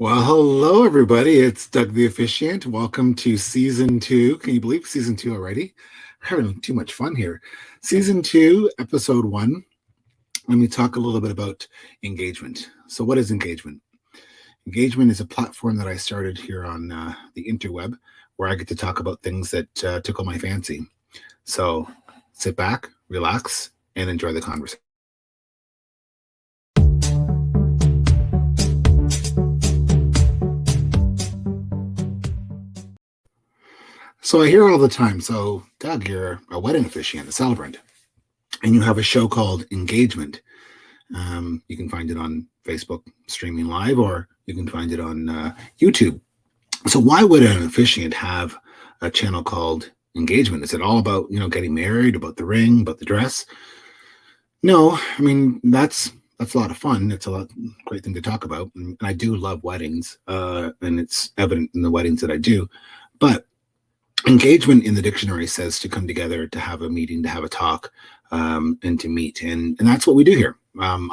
Well, hello everybody. It's Doug the Officiant. Welcome to season two. Can you believe season two already? We're having too much fun here. Season two, episode one. Let me talk a little bit about engagement. So, what is engagement? Engagement is a platform that I started here on the interweb where I get to talk about things that tickle my fancy. So, sit back, relax, and enjoy the conversation. So I hear all the time, so Doug, you're a wedding officiant, a celebrant, and you have a show called Engagement. You can find it on Facebook streaming live, or you can find it on YouTube. So why would an officiant have a channel called Engagement? Is it all about getting married, about the ring, about the dress? No, I mean that's a lot of fun. It's a great thing to talk about, and I do love weddings, and it's evident in the weddings that I do. But engagement in the dictionary says to come together, to have a meeting, to have a talk, and to meet, and that's what we do here. I'm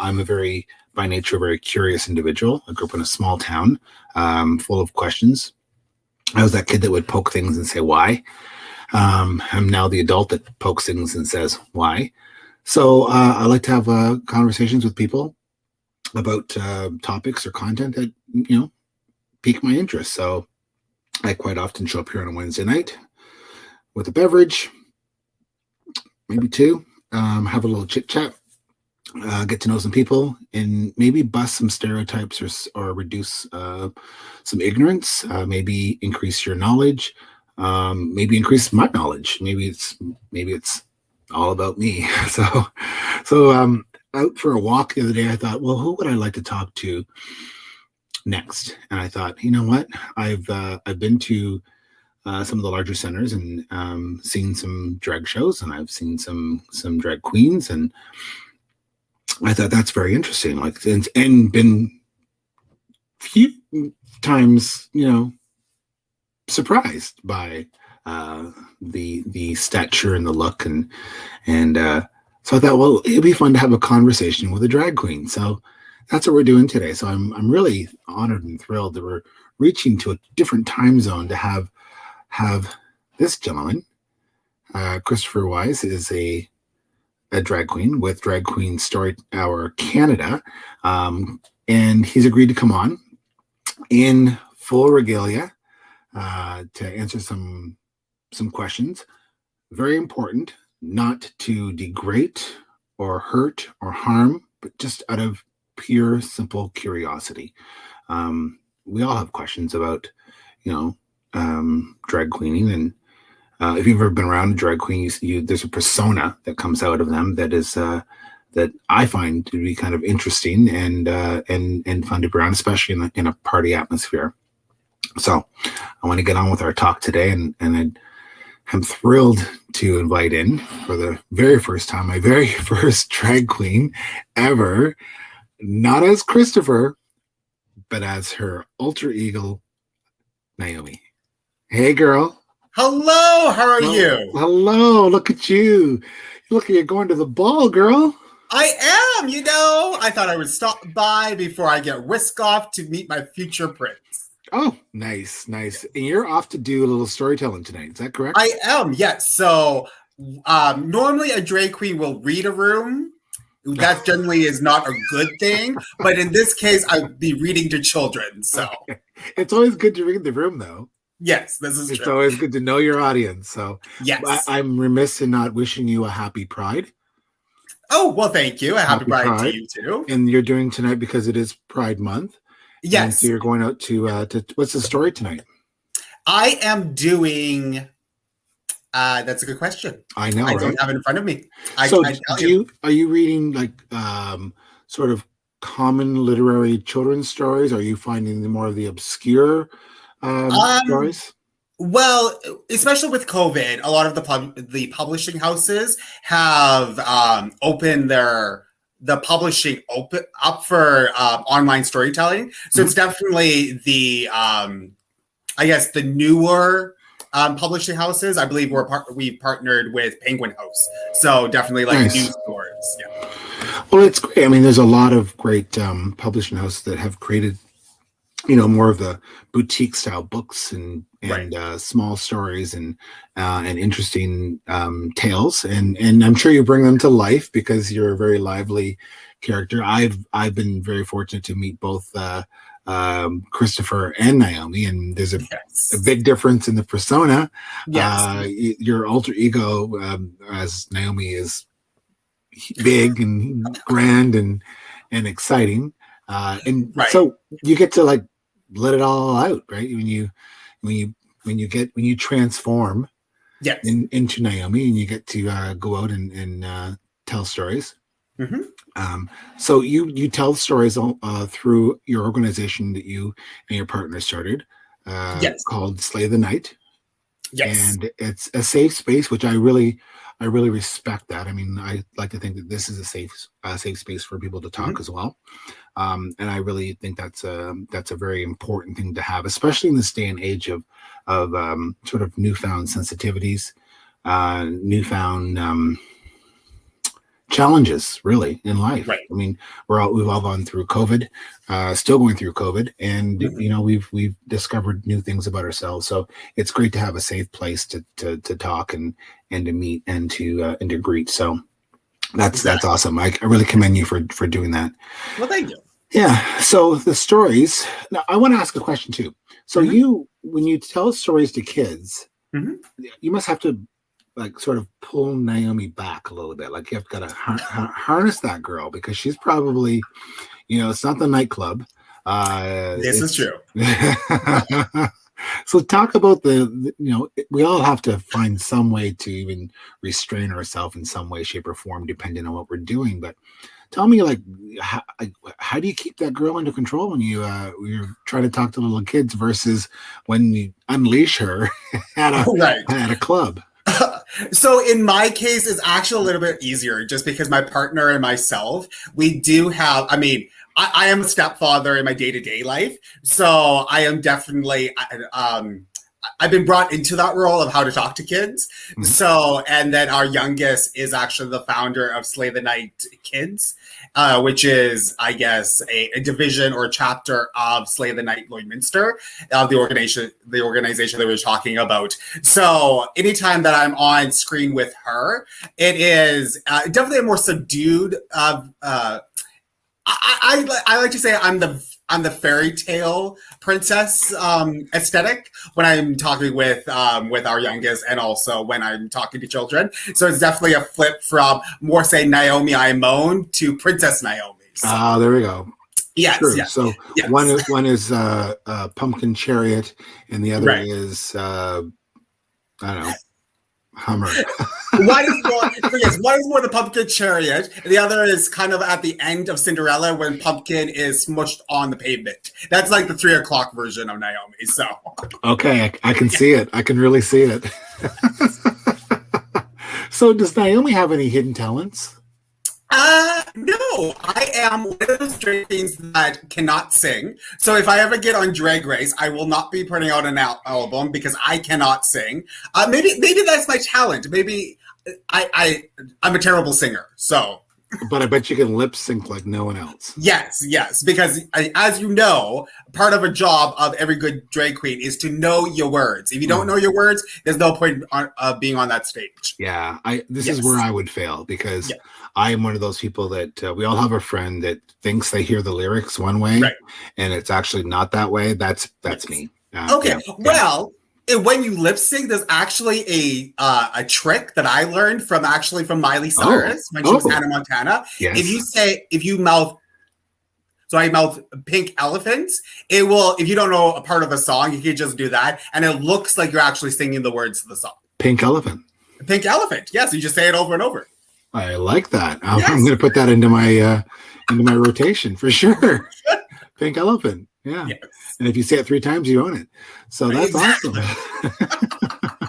by nature, a very curious individual. I grew up in a small town, full of questions. I was that kid that would poke things and say why. I'm now the adult that pokes things and says why. So I like to have conversations with people about topics or content that pique my interest. So I quite often show up here on a Wednesday night with a beverage, maybe two, have a little chit chat, get to know some people, and maybe bust some stereotypes or reduce some ignorance, maybe increase your knowledge, maybe increase my knowledge. Maybe it's all about me. So out for a walk the other day, I thought, well, who would I like to talk to next? And I thought, you know what? I've been to some of the larger centers and seen some drag shows, and I've seen some drag queens, and I thought that's very interesting. And been few times, surprised by the stature and the look, and so I thought, well, it'd be fun to have a conversation with a drag queen. So that's what we're doing today. So I'm really honored and thrilled that we're reaching to a different time zone to have this gentleman. Christopher Wise is a drag queen with Drag Queen Story Hour Canada, and he's agreed to come on in full regalia to answer some questions. Very important, not to degrade or hurt or harm, but just out of pure, simple curiosity. We all have questions about, drag queening, and if you've ever been around a drag queen, there's a persona that comes out of them that is that I find to be kind of interesting and fun to be around, especially in a party atmosphere. So I want to get on with our talk today, and I'm thrilled to invite in for the very first time my very first drag queen ever, not as Christopher, but as her alter ego, Naomi. Hey, girl. Hello, how are you? Hello, look at you. You look like you're going to the ball, girl. I am, I thought I would stop by before I get whisked off to meet my future prince. Oh, nice. And you're off to do a little storytelling tonight. Is that correct? I am, yes. So normally a drag queen will read a room. That generally is not a good thing. But in this case, I'd be reading to children. So it's always good to read the room, though. Yes, this is true. It's always good to know your audience. So yes, I'm remiss in not wishing you a happy Pride. Oh, well, thank you. A happy Pride to you too. And you're doing tonight because it is Pride Month. Yes. And so you're going out to what's the story tonight? I am doing. That's a good question. I know. I don't have it in front of me. Are you reading like sort of common literary children's stories? Are you finding more of the obscure stories? Well, especially with COVID, a lot of the publishing houses have opened the publishing up for online storytelling. So it's definitely the I guess the newer publishing houses. I believe we've partnered with Penguin House, so definitely like nice. News stores. Yeah. Well, it's great. I mean, there's a lot of great publishing houses that have created more of the boutique style books Right. and small stories and interesting tales, and I'm sure you bring them to life because you're a very lively character. I've been very fortunate to meet both Christopher and Naomi, and there's a Yes. big difference in the persona. Yes. Your alter ego, as Naomi, is big and grand and exciting, and Right. so you get to like let it all out, right? When you when you transform Yes. into Naomi, and you get to go out and tell stories. Hmm. So you tell stories through your organization that you and your partner started, Yes. called Slay the Night, Yes. and it's a safe space, which I really respect that. I mean, I like to think that this is a safe space for people to talk Hmm. as well, and I really think that's a very important thing to have, especially in this day and age of sort of newfound sensitivities, newfound challenges really in life. Right. I mean, we've all gone through COVID, still going through COVID, and Hmm. we've discovered new things about ourselves. So it's great to have a safe place to talk and to meet and to greet. So that's Exactly. awesome. I really commend you for doing that. Well, thank you. Yeah. So the stories. Now I want to ask a question too. So Hmm. you, when you tell stories to kids, Hmm. you must have to like sort of pull Naomi back a little bit. Like you've got to harness that girl because she's probably, it's not the nightclub. This is It's true. so talk about we all have to find some way to even restrain ourselves in some way, shape, or form, depending on what we're doing. But tell me, how do you keep that girl under control when you're trying to talk to little kids versus when you unleash her at Right. a club? So in my case, it's actually a little bit easier just because my partner and myself, we do have, I mean, I am a stepfather in my day-to-day life. So I am definitely, I've been brought into that role of how to talk to kids. Mhm. So, and then our youngest is actually the founder of Slay the Night Kids, which is, I guess, a division or a chapter of Slay the Night Lloydminster, the organization that we were talking about. So, anytime that I'm on screen with her, it is definitely a more subdued. I like to say I'm the fairy tale princess aesthetic when I'm talking with our youngest and also when I'm talking to children. So it's definitely a flip from more say Naomi Imone to Princess Naomi. So Ah, there we go. yes, True. yes, So yes, one is Pumpkin Chariot, and the other right. is I don't know, Hummer. One is more so yes, one is more the pumpkin chariot, and the other is kind of at the end of Cinderella when Pumpkin is smushed on the pavement. That's like the 3 o'clock version of Naomi. So Okay, I can see it. I can really see it. So does Naomi have any hidden talents? no, I am one of those drag queens that cannot sing. So if I ever get on Drag Race, I will not be putting out an album because I cannot sing. Maybe that's my talent. Maybe I'm a terrible singer. So But I bet you can lip sync like no one else. yes, because as you know, part of a job of every good drag queen is to know your words. If you don't Mm. know your words, there's no point being on that stage. Yeah, this is where Yes, I would fail because yeah, I am one of those people that we all have a friend that thinks they hear the lyrics one way, right. and it's actually not that way. That's Yes. me. Okay, Yeah, yeah. well, when you lip sync, there's actually a trick that I learned from Miley Oh, Cyrus when she was oh, Hannah Montana. yes. If you mouth so I mouth pink elephants, it will. If you don't know a part of the song, you can just do that, and it looks like you're actually singing the words of the song. Pink elephant. Pink elephant. Yes, you just say it over and over. I like that. I'm Yes. going to put that into my rotation for sure. Pink elephant. Yeah. Yes. And if you say it 3 times, you own it. So that's awesome. Exactly.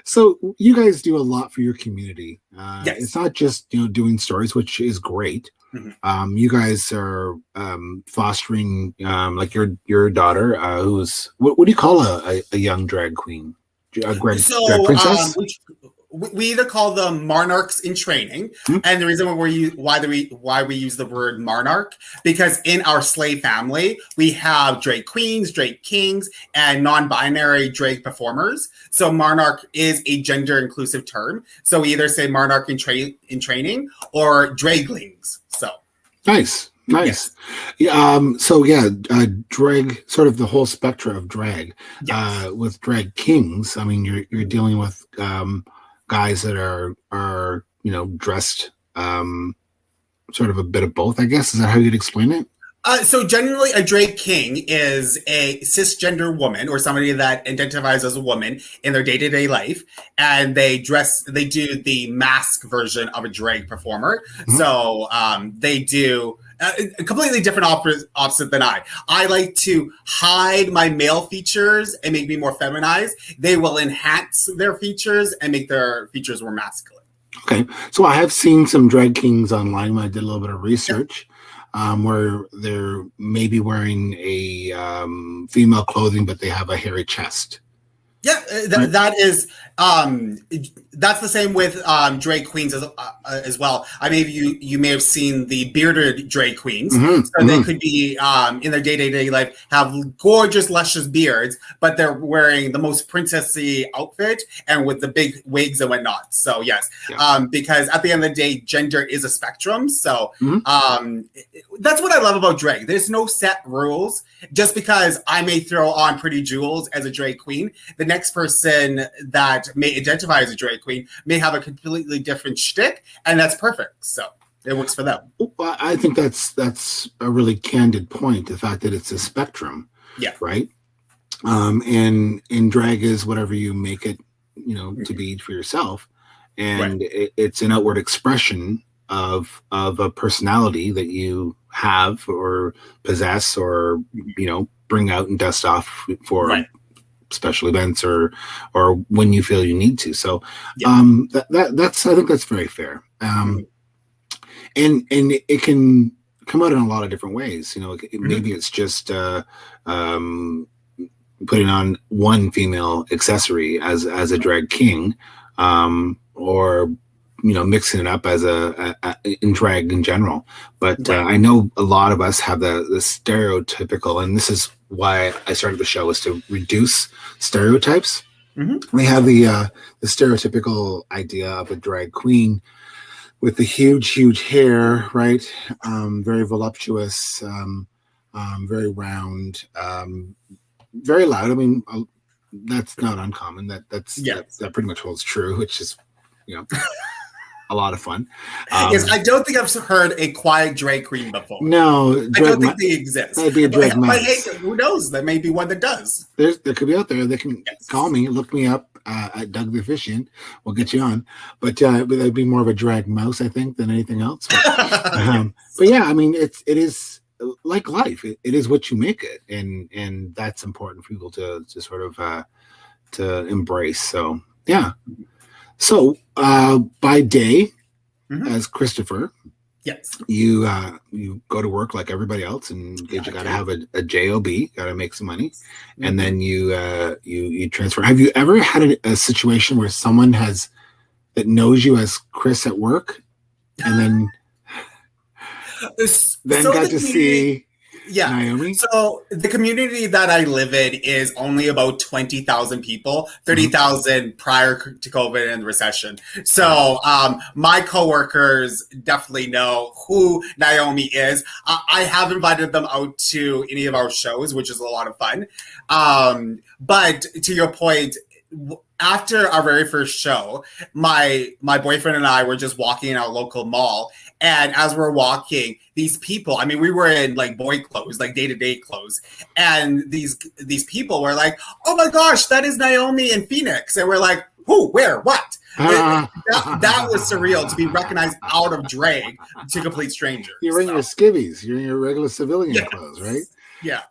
So you guys do a lot for your community. It's Yes. not just doing stories, which is great. Mhm. You guys are fostering like your daughter, who's what do you call a young drag queen? A drag So princess? we either call them monarchs in training, and the reason why we use the word monarch, because in our slave family we have drag queens, drag kings, and non-binary drag performers. So monarch is a gender inclusive term. So we either say monarch in training or draglings. So nice. Yes. Yeah, drag, sort of the whole spectrum of drag. Yes. With drag kings, I mean, you're dealing with guys that are dressed sort of a bit of both, I guess. Is that how you'd explain it? So generally, a drag king is a cisgender woman or somebody that identifies as a woman in their day-to-day life, and they do the mask version of a drag performer. Mm-hmm. So they do a completely different opposite than I. I like to hide my male features and make me more feminized. They will enhance their features and make their features more masculine. Okay, so I have seen some drag kings online when I did a little bit of research. Where they're maybe wearing a female clothing, but they have a hairy chest. Yeah, that is that's the same with drag queens as well. I mean, you may have seen the bearded drag queens. Mm-hmm, so they could be in their day-to-day life have gorgeous, luscious beards, but they're wearing the most princessy outfit and with the big wigs and whatnot. So yes, because at the end of the day, gender is a spectrum. So that's what I love about drag. There's no set rules. Just because I may throw on pretty jewels as a drag queen, the next person that may identify as a drag queen may have a completely different shtick, and that's perfect. So it works for them. Well, I think that's a really candid point. The fact that it's a spectrum, right? And drag is whatever you make it, to be for yourself, and it's an outward expression of a personality that you have or possess or bring out and dust off for special events or when you feel you need to. So that's I think that's very fair. And it can come out in a lot of different ways. Maybe it's just putting on one female accessory as a drag king, or mixing it up as in drag in general. But I know a lot of us have the stereotypical, and this is why I started the show, is to reduce stereotypes. Mm-hmm. They have the stereotypical idea of a drag queen with the huge hair, right? Very voluptuous, very round, very loud. I mean, that's not uncommon. That pretty much holds true, which is a lot of fun. Yes, I don't think I've heard a quiet drag queen before. No, I don't think they exist. That'd be a drag but hey, who knows? There may be one that does. There could be out there. They can call me, look me up at Doug the Officiant. We'll get you on. But that'd be more of a drag mouse, I think, than anything else. But yeah, I mean, it is like life. It is what you make it, and that's important for people to sort of to embrace. So yeah. So by day, as Christopher, you go to work like everybody else, and you got to have a job, got to make some money, and then you transfer. Have you ever had a situation where someone that knows you as Chris at work, and then got to see Naomi? So the community that I live in is only about 20,000 people, 30,000 prior to COVID and the recession. So my coworkers definitely know who Naomi is. I have invited them out to any of our shows, which is a lot of fun. But to your point, after our very first show, my boyfriend and I were just walking in our local mall. And as we're walking, these people, I mean, we were in like boy clothes, like day-to-day clothes. And these people were like, oh my gosh, that is Naomi in Phoenix. And we're like, who, where, what? That was surreal to be recognized out of drag to complete strangers. You're in your skivvies. You're in your regular civilian clothes, right?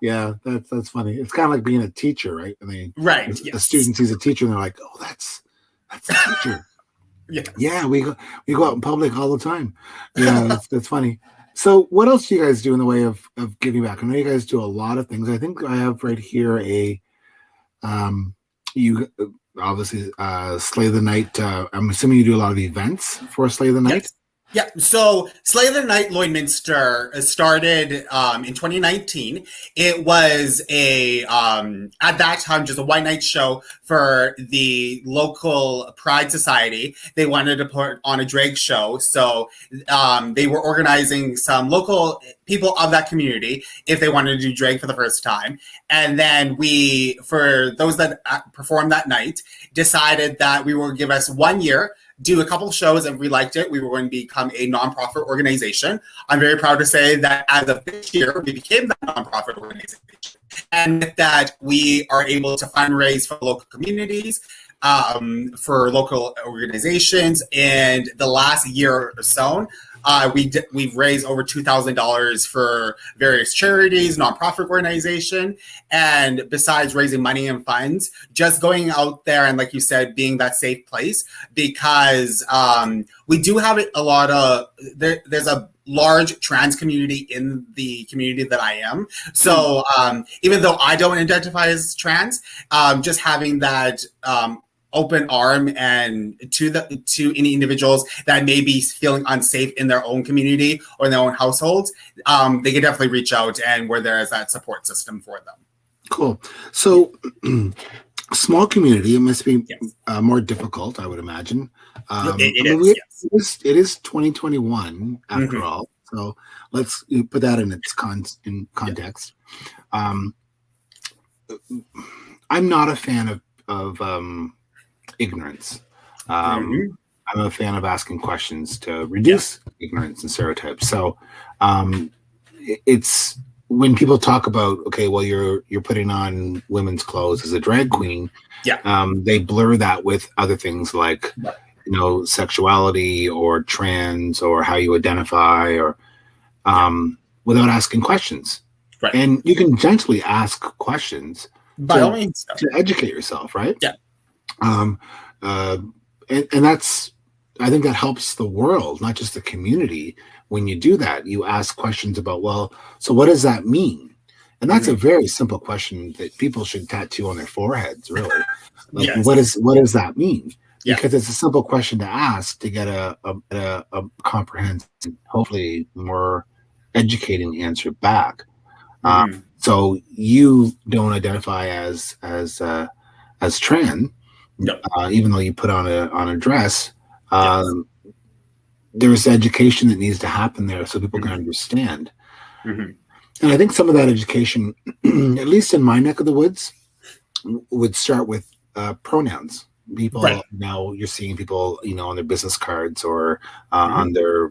Yeah, that's funny. It's kind of like being a teacher, right? I mean, a student sees a teacher and they're like, "Oh, that's a teacher." Yeah, we go out in public all the time. Yeah, that's funny. So, what else do you guys do in the way of giving back? I know you guys do a lot of things. I think I have right here obviously Slay the Night. I'm assuming you do a lot of events for Slay the Night. Yes. Yeah, so Slay the Night Lloydminster started in 2019. It was at that time, just a one night show for the local Pride Society. They wanted to put on a drag show. So they were organizing some local people of that community if they wanted to do drag for the first time. And then we, for those that performed that night, decided that we would give us 1 year, do a couple of shows, and we liked it. We were going to become a nonprofit organization. I'm very proud to say that as of this year, we became that nonprofit organization, and that we are able to fundraise for local communities, for local organizations. And the last year or so, we've raised over $2,000 for various charities, nonprofit organization, and besides raising money and funds, just going out there and, like you said, being that safe place, because we do have a lot of there's a large trans community in the community that I am. So even though I don't identify as trans, just having that open arm and to any individuals that may be feeling unsafe in their own community or in their own households, they can definitely reach out, and where there is that support system for them. Cool. So small community, it must be more difficult, I would imagine. It is 2021 after all. So let's put that in its context. I'm not a fan of ignorance. I'm a fan of asking questions to reduce ignorance and stereotypes. So it's when people talk about, okay, well, you're putting on women's clothes as a drag queen. They blur that with other things like sexuality or trans or how you identify, or without asking questions. Right. And you can gently ask questions by all means to educate yourself, right? Yeah. And that's, I think that helps the world, not just the community. When you do that, you ask questions about, well, so what does that mean? And that's a very simple question that people should tattoo on their foreheads, really. Like, what does that mean? Because it's a simple question to ask to get a comprehensive, hopefully more educating answer back. So you don't identify as trans, even though you put on a dress. There's education that needs to happen there so people can understand. And I think some of that education, at least in my neck of the woods, would start with pronouns. People now, you're seeing people, on their business cards or on their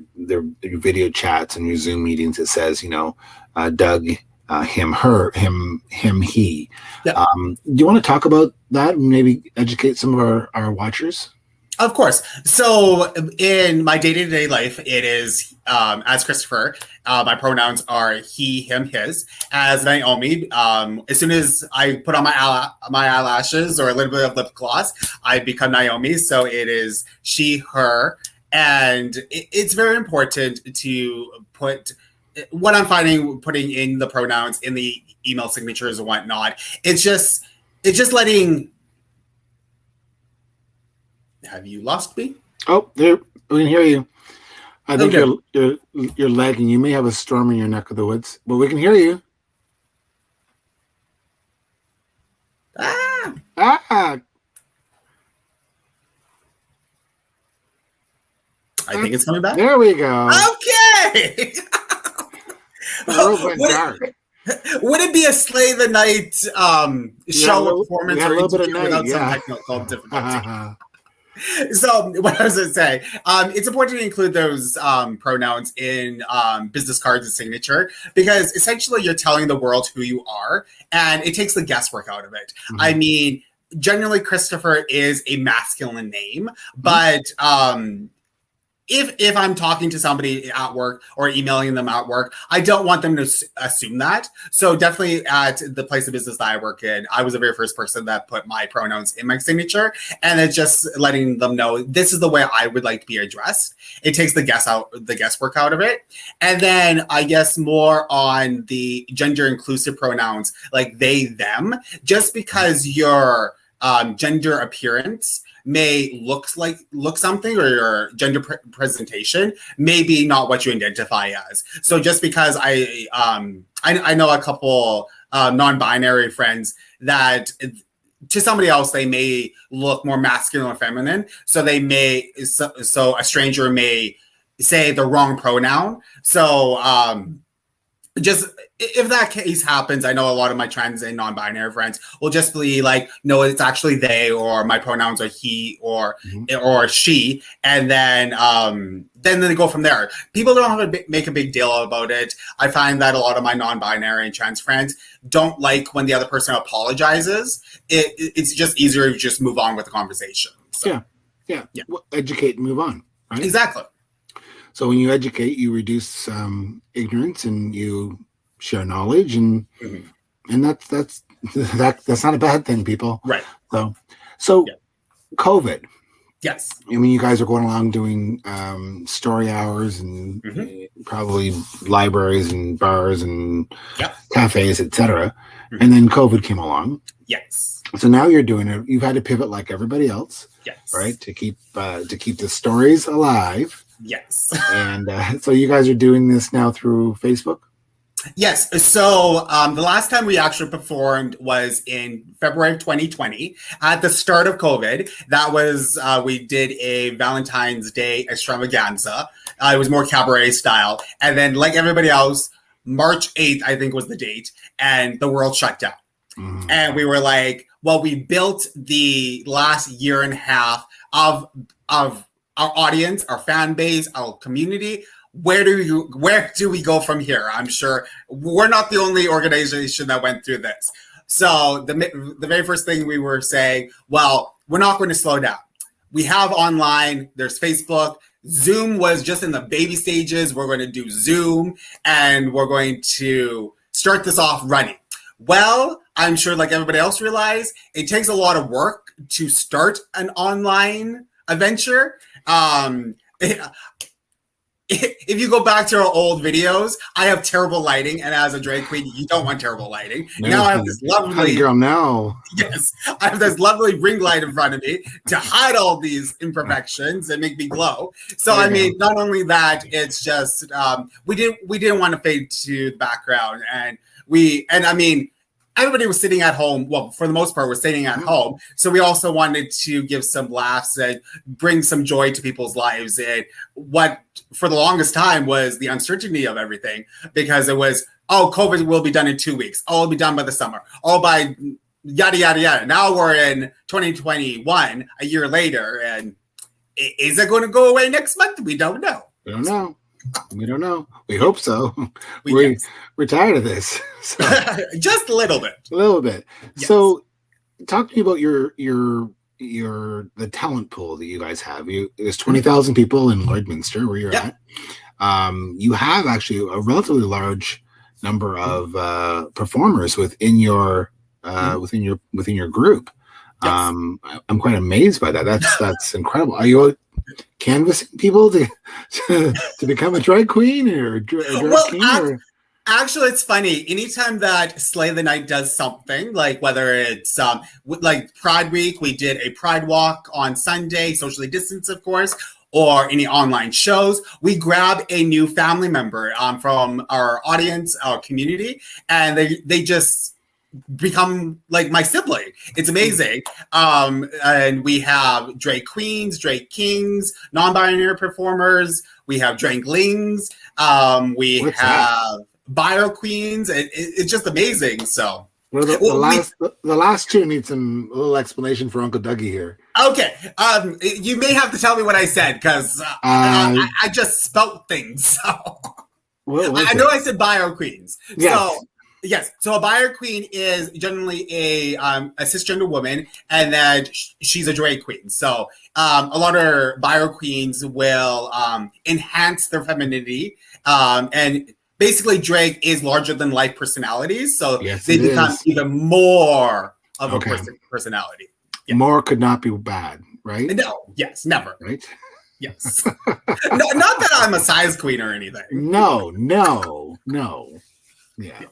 video chats and your Zoom meetings, it says, Doug, him, her, him, he. Do you want to talk about that and maybe educate some of our watchers? Of course. So in my day-to-day life, it is as Christopher. My pronouns are he, him, his. As Naomi, as soon as I put on my eyelashes or a little bit of lip gloss, I become Naomi. So it is she, her. And it's very important to put what I'm finding, putting in the pronouns in the email signatures and whatnot. It's just letting. Have you lost me? Oh, there, we can hear you. I think you're lagging. You may have a storm in your neck of the woods, but we can hear you. I think it's coming back. There we go. Okay. Would it be a Slay the Night show performance or interview without some technical difficulty? So what I was going to say, it's important to include those pronouns in business cards and signature, because essentially you're telling the world who you are, and it takes the guesswork out of it. I mean, generally Christopher is a masculine name, but if I'm talking to somebody at work or emailing them at work, I don't want them to assume that. So definitely at the place of business that I work in, I was the very first person that put my pronouns in my signature, and it's just letting them know this is the way I would like to be addressed. It takes the guesswork out of it. And then I guess more on the gender inclusive pronouns, like they, them, just because you're gender appearance may look something, or your gender presentation may be not what you identify as. So just because I know a couple non-binary friends that to somebody else they may look more masculine or feminine, so so a stranger may say the wrong pronoun. So just if that case happens, I know a lot of my trans and non-binary friends will just be like, no, it's actually they, or my pronouns are he or she, and then they go from there. People don't have to make a big deal about it. I find that a lot of my non-binary and trans friends don't like when the other person apologizes. It's just easier to just move on with the conversation. So, yeah. Well, educate and move on, right? Exactly. So when you educate, you reduce ignorance and you share knowledge, and that's not a bad thing, people. Right. So COVID. Yes. I mean, you guys are going along doing story hours and probably libraries and bars and cafes, etc. And then COVID came along. Yes. So now you're doing it. You've had to pivot like everybody else, right? To keep the stories alive. Yes. And so you guys are doing this now through Facebook? Yes. So the last time we actually performed was in February of 2020 at the start of COVID. That was, we did a Valentine's Day extravaganza. It was more cabaret style. And then like everybody else, March 8th, I think was the date, and the world shut down. And we were like, well, we built the last year and a half of our audience, our fan base, our community. Where do we go from here? I'm sure we're not the only organization that went through this. So the very first thing we were saying, well, we're not going to slow down. We have online, there's Facebook. Zoom was just in the baby stages. We're going to do Zoom, and we're going to start this off running. Well, I'm sure like everybody else realized, it takes a lot of work to start an online adventure. If you go back to our old videos, I have terrible lighting, and as a drag queen, you don't want terrible lighting. Now I have this lovely girl. Now, yes, I have this lovely ring light in front of me to hide all these imperfections and make me glow. So I mean, not only that, it's just we didn't want to fade to the background, and I mean, everybody was sitting at home. Well, for the most part, we're sitting at home. So we also wanted to give some laughs and bring some joy to people's lives. And what, for the longest time, was the uncertainty of everything, because it was, oh, COVID will be done in 2 weeks. Oh, it'll be done by the summer. Oh, by yada, yada, yada. Now we're in 2021, a year later. And is it going to go away next month? We don't know. We don't know. We hope so. We're tired of this. So. Just a little bit. Yes. So talk to me about the talent pool that you guys have. There's 20,000 people in Lloydminster where you're at. You have actually a relatively large number of performers within your group. Yes. I'm quite amazed by that. That's incredible. Are you canvassing people to become a drag queen or drag king? Actually, it's funny. Anytime that Slay the Night does something, like whether it's like Pride Week, we did a Pride Walk on Sunday, socially distanced, of course, or any online shows, we grab a new family member from our audience, our community, and they just become like my sibling. It's amazing. And we have drag queens, drag kings, non-binary performers. We have draglings. What's have bio queens. It's just amazing. So well, the last two need some little explanation for Uncle Dougie here. Okay. You may have to tell me what I said, because I just spelt things. So I know I said bio queens. Yes. So yes. So a bio queen is generally a cisgender woman, and then she's a drag queen. So a lot of bio queens will enhance their femininity, and basically drag is larger than life personalities. So they become even more of a personality. Yeah. More could not be bad, right? No. Yes. Never. Right. Yes. Not that I'm a size queen or anything. No. Yeah.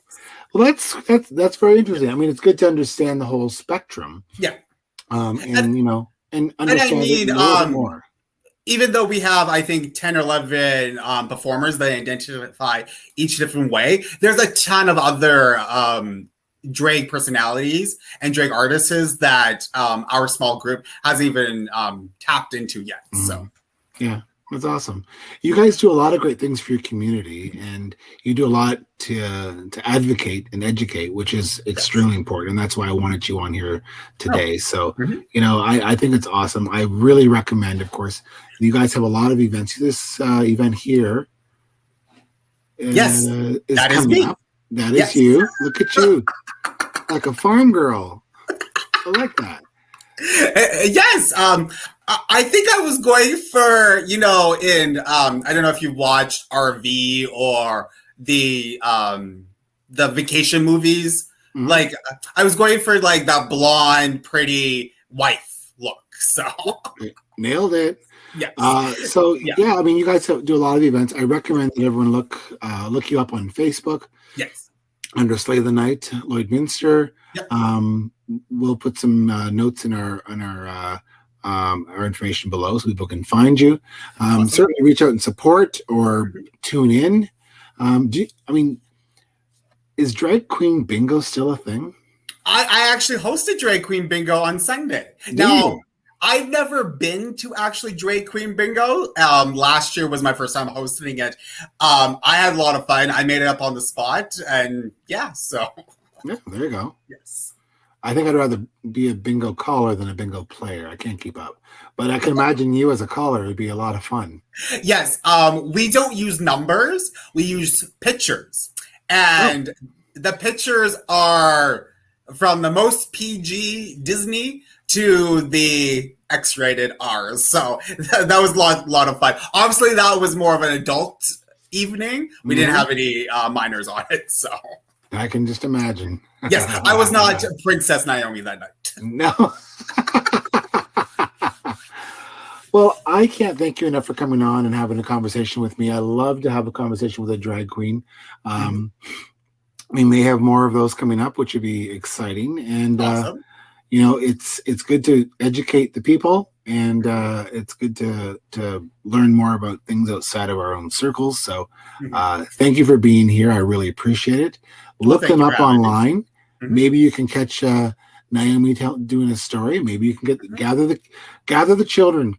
Well, that's very interesting. I mean, it's good to understand the whole spectrum. Yeah. and and And I understand it mean, a little bit more. even though we have, I think, 10 or 11 performers that identify each different way, there's a ton of other drag personalities and drag artists that our small group hasn't even tapped into yet. So, yeah, that's awesome. You guys do a lot of great things for your community, and you do a lot to advocate and educate, which is extremely important. And that's why I wanted you on here today. So, I think it's awesome. I really recommend, of course, you guys have a lot of events. This event here yes, is that is coming me. up. That is you. Look at you, like a farm girl. I like that. Yes. I think I was going for, I don't know if you watched RV or the vacation movies. Mhm. Like I was going for like that blonde, pretty wife look. So Nailed it. yes. Yeah, I mean, you guys do a lot of events. I recommend that everyone look you up on Facebook Yes. under Slay the Night, Lloyd Minster. Yep. We'll put some notes in our information below so people can find you. Awesome. Certainly reach out and support or tune in. Is Drag Queen Bingo still a thing? I actually hosted Drag Queen Bingo on Sunday. Now, I've never been to actually Drag Queen Bingo. Last year was my first time hosting it. I had a lot of fun. I made it up on the spot, and yeah, there you go. Yes. I think I'd rather be a bingo caller than a bingo player. I can't keep up. But I can imagine you as a caller would be a lot of fun. Yes. We don't use numbers. We use pictures. And the pictures are from the most PG Disney to the X-rated R. So that was a lot of fun. Obviously, that was more of an adult evening. We didn't have any minors on it. So I can just imagine. Yes, I was not Princess Naomi that night. No. Well, I can't thank you enough for coming on and having a conversation with me. I love to have a conversation with a drag queen. We may have more of those coming up, which would be exciting. And awesome. It's good to educate the people, and it's good to learn more about things outside of our own circles. So thank you for being here. I really appreciate it. Look them up online. Maybe you can catch Naomi doing a story. Maybe you can gather the children.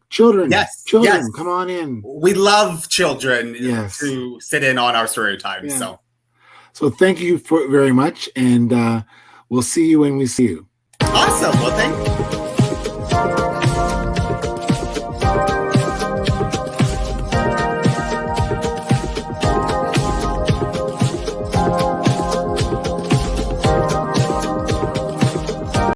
Yes, children, come on in. We love children yes. to sit in on our story time. Yeah. So thank you very much, and we'll see you when we see you. Awesome. Well, thank you.